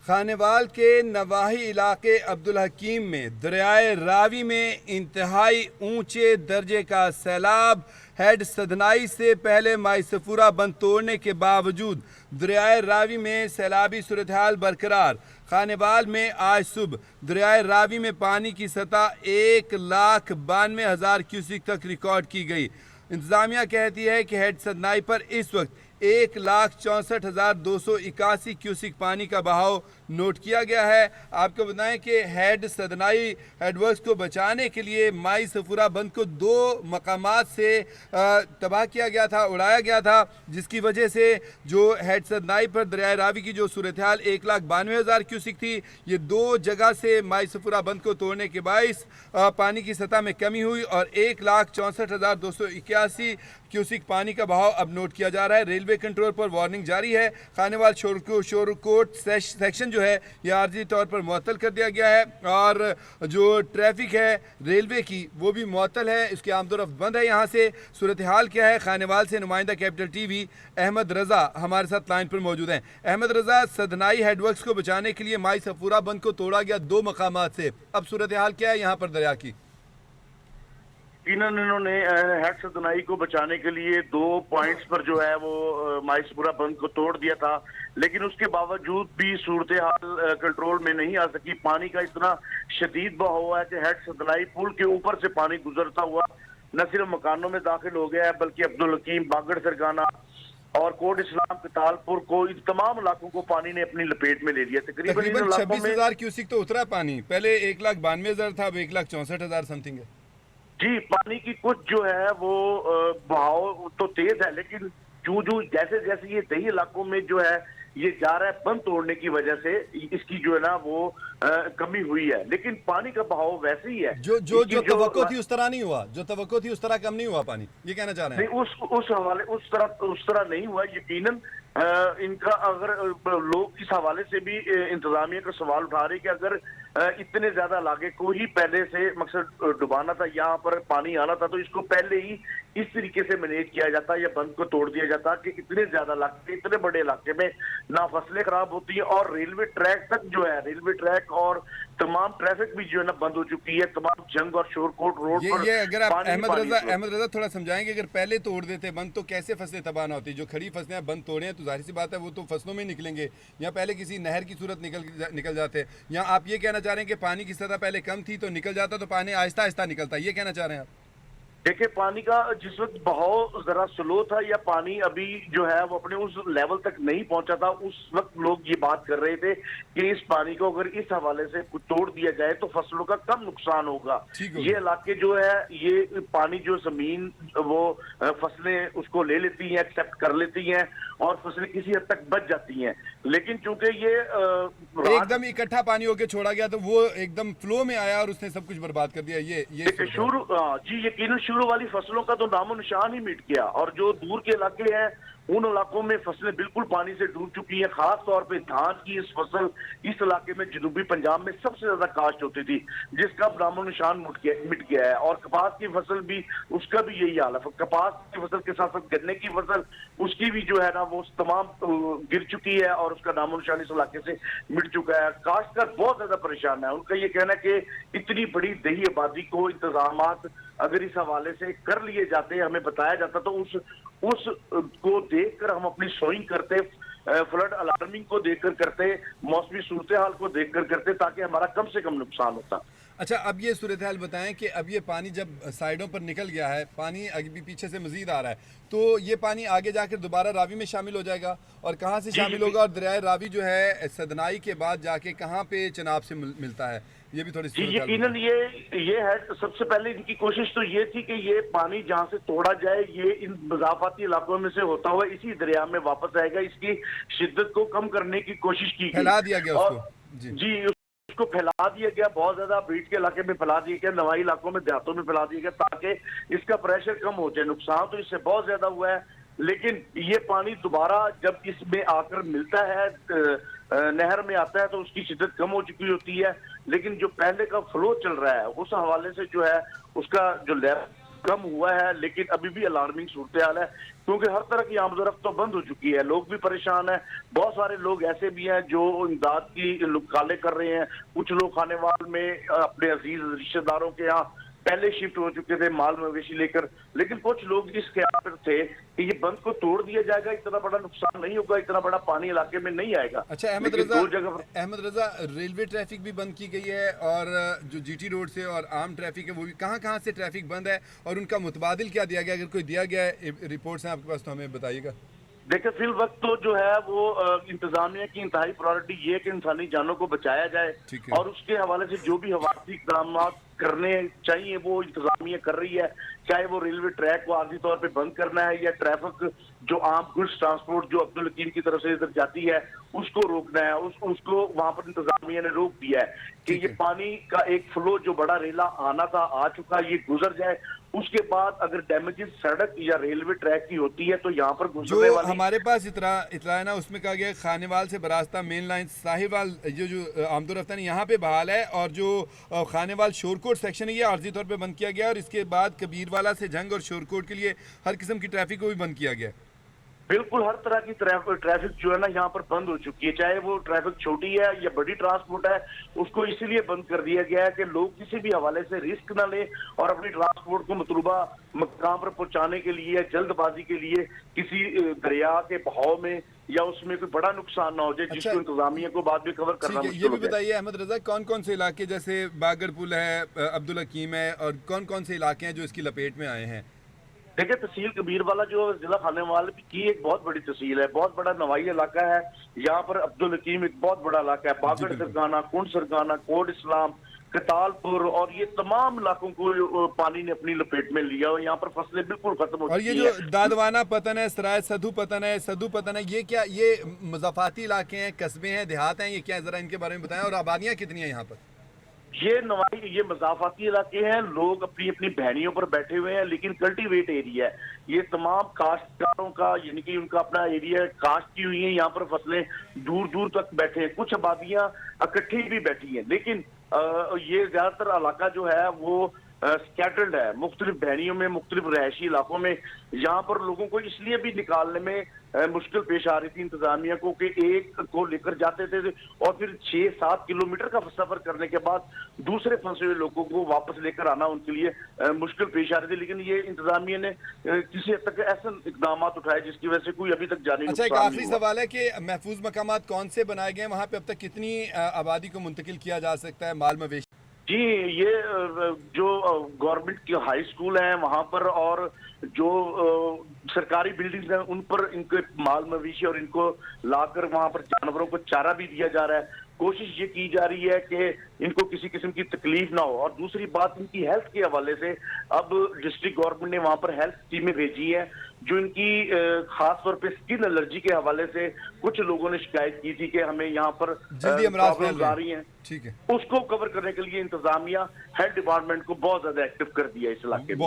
खानेवाल के नवाही इलाके अब्दुल हकीम में दरियाए रावी में इंतहाई ऊंचे दर्जे का सैलाब। हेड सदनाई से पहले माईसफूरा बंद तोड़ने के बावजूद दरियाए रावी में सैलाबी सूरत हाल बरकरार। खानेवाल में आज सुबह दरियाए रावी में पानी की सतह 1,92,000 क्यूसिक तक रिकॉर्ड की गई। इंतजामिया कहती है कि हेड सदनाई पर इस वक्त 1,64,281 क्यूसिक पानी का बहाव नोट किया गया है। आपको बताएं कि हेड सदनाई हेडवर्क्स को बचाने के लिए माई सफूरा बंद को 2 मकामात से तबाह किया गया था, उड़ाया गया था, जिसकी वजह से जो हेड सदनाई पर दरियाए रावी की जो सूरत हाल 1,92,000 क्यूसिक थी, ये 2 जगह से माई सफूरा बंद को तोड़ने के बाइस पानी की सतह में कमी हुई और 1,64,281 क्यूसिक पानी का बहाव अब नोट किया जा रहा है। रेलवे कंट्रोल पर वार्निंग जारी है। खानेवाल शोरकोट सेक्शन जो है ये आर्जी तौर पर मुअत्तल कर दिया गया है और जो ट्रैफिक है रेलवे की वो भी मुअत्तल है, इसकी आमदोरफ्त बंद है। यहाँ से सूरत हाल क्या है, खानेवाल से नुमाइंदा कैपिटल टीवी अहमद रजा हमारे साथ लाइन पर मौजूद हैं। अहमद रजा, सदनाई हेडवर्क्स को बचाने के लिए माई सफूरा बंद को तोड़ा गया 2 मकामात से, अब सूरत हाल क्या है यहाँ पर दरिया की? इन्होंने हेड सदनाई को बचाने के लिए 2 पॉइंट्स पर जो है वो माईसपुरा बंद को तोड़ दिया था, लेकिन उसके बावजूद भी सूरत हाल कंट्रोल में नहीं आ सकी। पानी का इतना शदीद बहाव है कि हेड सदनाई पुल के ऊपर से पानी गुजरता हुआ न सिर्फ मकानों में दाखिल हो गया है बल्कि अब्दुल हकीम, बागड़ सरगाना और कोट इस्लाम, कतालपुर को, इन तमाम इलाकों को पानी ने अपनी लपेट में ले लिया। तकरीबन 26,000 क्यूसिक तो उतरा पानी, पहले 1,92,000 था, अब 1,64,000 समथिंग है। जी, पानी की कुछ जो है वो बहाव तो तेज है, लेकिन जो जैसे जैसे ये दही इलाकों में जो है ये जा रहा है बंद तोड़ने की वजह से इसकी जो है ना वो कमी हुई है, लेकिन पानी का बहाव वैसे ही है। जो तवक्को थी उस तरह नहीं हुआ, जो तवक्को थी उस तरह कम नहीं हुआ पानी, ये कहना चाह रहे हैं? नहीं, उस हवाले उस तरह नहीं हुआ यकीनन। इनका अगर लोग इस हवाले से भी इंतजामिया का सवाल उठा रहे कि अगर इतने ज्यादा इलाके को ही पहले से मकसद डुबाना था, यहाँ पर पानी आना था, तो इसको पहले ही इस तरीके से मैनेज किया जाता या बंद को तोड़ दिया जाता कि इतने ज्यादा इलाके, इतने बड़े इलाके में ना फसलें खराब होती है और रेलवे ट्रैक तक जो है, रेलवे ट्रैक और तमाम ट्रैफिक भी जो है ना बंद हो चुकी है। तमाम जंग और शोरकोट रोड पर ये अगर आप अहमद रजा थोड़ा समझाएंगे, अगर पहले तोड़ देते बंद तो कैसे फसलें तबाह ना होती? जो खड़ी फसलें बंद तोड़े हैं तो जाहिर सी बात है वो तो फसलों में निकलेंगे, या पहले किसी नहर की सूरत निकल जाते, या आप ये कहना चाह रहे हैं कि पानी की सतह पहले कम थी तो निकल जाता, तो पानी आहिस्ता आहिस्ता निकलता, ये कहना चाह रहे हैं आप? देखिए, पानी का जिस वक्त बहाव जरा स्लो था या पानी अभी जो है वो अपने उस लेवल तक नहीं पहुंचा था, उस वक्त लोग ये बात कर रहे थे कि इस पानी को अगर इस हवाले से कुछ तोड़ दिया जाए तो फसलों का कम नुकसान होगा। ये इलाके जो है ये पानी जो जमीन वो फसलें उसको ले लेती हैं, एक्सेप्ट कर लेती हैं और फसलें किसी हद तक बच जाती हैं, लेकिन चूंकि ये एकदम इकट्ठा पानी होके छोड़ा गया तो वो एकदम फ्लो में आया और उसने सब कुछ बर्बाद कर दिया। ये शुरू जी यकीनन शुरू वाली फसलों का तो नामो निशान ही मिट गया और जो दूर के इलाके हैं उन इलाकों में फसलें बिल्कुल पानी से डूब चुकी हैं। खास तौर पे धान की इस फसल इस इलाके में जनूबी पंजाब में सबसे ज्यादा काश्त होती थी, जिसका नामो निशान मिट गया है। और कपास की फसल भी, उसका भी यही हाल है। कपास की फसल के साथ साथ गन्ने की फसल उसकी भी जो है ना वो तमाम गिर चुकी है और उसका नामो निशान इस इलाके से मिट चुका है। काश्तकार बहुत ज्यादा परेशान है। उनका ये कहना है कि इतनी बड़ी दही आबादी को इंतजाम अगर इस हवाले से कर लिए जाते, हमें बताया जाता, तो उस को देखकर हम अपनी सोइंग करते, फ्लड अलार्मिंग को देखकर करते, मौसमी सूरत हाल को देखकर करते, ताकि हमारा कम से कम नुकसान होता। अच्छा, अब ये सूरत हाल बताएं कि अब ये पानी जब साइडों पर निकल गया है, पानी अभी पीछे से मजीद आ रहा है, तो ये पानी आगे जाकर दोबारा रावी में शामिल हो जाएगा और कहाँ से शामिल होगा? और दरियाए रावी जो है सदनाई के बाद जाके कहाँ पे चनाब से मिलता है, ये भी थोड़ी यकीनन ये है। सबसे पहले इनकी कोशिश तो ये थी कि ये पानी जहाँ से तोड़ा जाए ये इन मज़ाफ़ाती इलाकों में से होता हुआ इसी दरिया में वापस आएगा। इसकी शिद्दत को कम करने की कोशिश की गई, फैला दिया गया उसको। जी उसको फैला दिया गया, बहुत ज्यादा बीट के इलाके में फैला दिया गया, नवाई इलाकों में, देहातों में फैला दिया गया ताकि इसका प्रेशर कम हो जाए। नुकसान तो इससे बहुत ज्यादा हुआ है, लेकिन ये पानी दोबारा जब इसमें आकर मिलता है, नहर में आता है, तो उसकी शिद्दत कम हो चुकी होती है, लेकिन जो पहले का फ्लो चल रहा है उस हवाले से जो है उसका जो लेवल कम हुआ है, लेकिन अभी भी अलार्मिंग सूरत हाल है, क्योंकि हर तरह की आमदोरफ्त तो बंद हो चुकी है, लोग भी परेशान हैं। बहुत सारे लोग ऐसे भी हैं जो इमदाद की काले कर रहे हैं। कुछ लोग खानेवाल में अपने अजीज रिश्तेदारों के यहाँ पहले शिफ्ट हो चुके थे माल मवेशी लेकर, लेकिन कुछ लोग इस ख्याल पर थे कि ये बंद को तोड़ दिया जाएगा, इतना बड़ा नुकसान नहीं होगा, इतना बड़ा पानी इलाके में नहीं आएगा। अच्छा अहमद रजा, रेलवे ट्रैफिक भी बंद की गई है और जो जीटी रोड से और आम ट्रैफिक है वो भी कहाँ से ट्रैफिक बंद है और उनका मुतबादिल क्या दिया गया, अगर कोई दिया गया है रिपोर्ट्स हैं आपके पास तो हमें बताइएगा। देखिए, फिल वक्त तो जो है वो इंतजामिया की इंतहाई प्रायोरिटी ये है कि इंसानी जानों को बचाया जाए, और उसके हवाले से जो भी हवाती इकदाम करने चाहिए वो इंतजामिया कर रही है, चाहे वो रेलवे ट्रैक को आर्जी तौर पे बंद करना है या ट्रैफिक जो आम गुड्स ट्रांसपोर्ट जो अब्दुल हकीम की तरफ से इधर जाती है उसको रोकना है। उसको वहां पर इंतजामिया ने रोक दिया है कि ये पानी का एक फ्लो जो बड़ा रेला आना था आ चुका, ये गुजर जाए। उसके बाद अगर डैमेजेस सड़क या रेलवे ट्रैक की होती है तो यहाँ पर गुजरने वाली हमारे पास इतला है ना, उसमें कहा गया खानेवाल से बरास्ता मेन लाइन साहिवाल जो आमदोरफ्ता यहाँ पे बहाल है, और जो खानेवाल शोरकोट सेक्शन है ये आर्जी तौर पे बंद किया गया, और इसके बाद कबीरवाला से जंग और शोरकोट के लिए हर किस्म की ट्रैफिक को भी बंद किया गया। बिल्कुल हर तरह की ट्रैफिक जो है ना यहाँ पर बंद हो चुकी है, चाहे वो ट्रैफिक छोटी है या बड़ी ट्रांसपोर्ट है, उसको इसीलिए बंद कर दिया गया है कि लोग किसी भी हवाले से रिस्क ना ले और अपनी ट्रांसपोर्ट को मतलूबा मकाम पर पहुंचाने के लिए, जल्दबाजी के लिए किसी दरिया के बहाव में या उसमें कोई बड़ा नुकसान ना हो जाए, जिसको इंतजामिया को बाद में कवर करना मुश्किल ये भी बताइए अहमद रजा, कौन कौन से इलाके जैसे बागर पुल है, अब्दुल हकीम है, और कौन कौन से इलाके हैं जो इसकी लपेट में आए हैं? देखिए, तहसील कबीरवाला जो जिला खानेवाल की एक बहुत बड़ी तहसील है, बहुत बड़ा नवाई इलाका है। यहाँ पर अब्दुल हकीम एक बहुत बड़ा इलाका है, बागड़ सरगाना, कुंड सरगाना, कोट इस्लाम, कतालपुर, और ये तमाम इलाकों को पानी ने अपनी लपेट में लिया और यहाँ पर फसलें बिल्कुल खत्म हो चुकी हैं। और ये जो दादवाना पतन है, सराय सधु पतन है, ये क्या ये मज़ाफ़ाती इलाके हैं, कस्बे हैं, देहात हैं, ये क्या जरा इनके बारे में बताएं, और आबादियाँ कितनी हैं यहाँ पर? ये नवाई ये मज़ाफ़ाती इलाके हैं, लोग अपनी अपनी बहनियों पर बैठे हुए हैं, लेकिन कल्टीवेट एरिया है ये, तमाम काश्तकारों का, यानी कि उनका अपना एरिया काश्त की हुई है, यहाँ पर फसलें दूर दूर तक बैठे हैं, कुछ आबादियां इकट्ठी भी बैठी हैं, लेकिन ये ज्यादातर इलाका जो है वो स्कैटर्ड है, मुख्तलिफ बहनियों में, मुख्तलिफ रहायशी इलाकों में। यहाँ पर लोगों को इसलिए भी निकालने में मुश्किल पेश आ रही थी इंतजामिया को कि एक को लेकर जाते थे और फिर 6-7 किलोमीटर का सफर करने के बाद दूसरे फंसे हुए लोगों को वापस लेकर आना उनके लिए मुश्किल पेश आ रही थी, लेकिन ये इंतजामिया ने किसी हद तक ऐसे इकदाम उठाए जिसकी वजह से कोई अभी तक जानी। अच्छा, एक आखिरी सवाल है कि महफूज मकामात कौन से बनाए गए, वहाँ पे अब तक कितनी आबादी को मुंतकिल किया जा सकता है, माल मवेशी? जी, ये जो गवर्नमेंट की हाई स्कूल है वहां पर और जो सरकारी बिल्डिंग्स हैं उन पर इनके माल मवेशी और इनको लाकर वहां पर जानवरों को चारा भी दिया जा रहा है। कोशिश ये की जा रही है कि इनको किसी किस्म की तकलीफ ना हो। और दूसरी बात, इनकी हेल्थ के हवाले से अब डिस्ट्रिक्ट गवर्नमेंट ने वहां पर हेल्थ टीमें भेजी है, जो इनकी खास तौर पे स्किन एलर्जी के हवाले से कुछ लोगों ने शिकायत की थी कि हमें यहाँ पर प्रॉब्लम्स आ रही हैं, ठीक है, उसको कवर करने के लिए इंतजामिया हेल्थ डिपार्टमेंट को बहुत ज्यादा एक्टिव कर दिया इस इलाके में।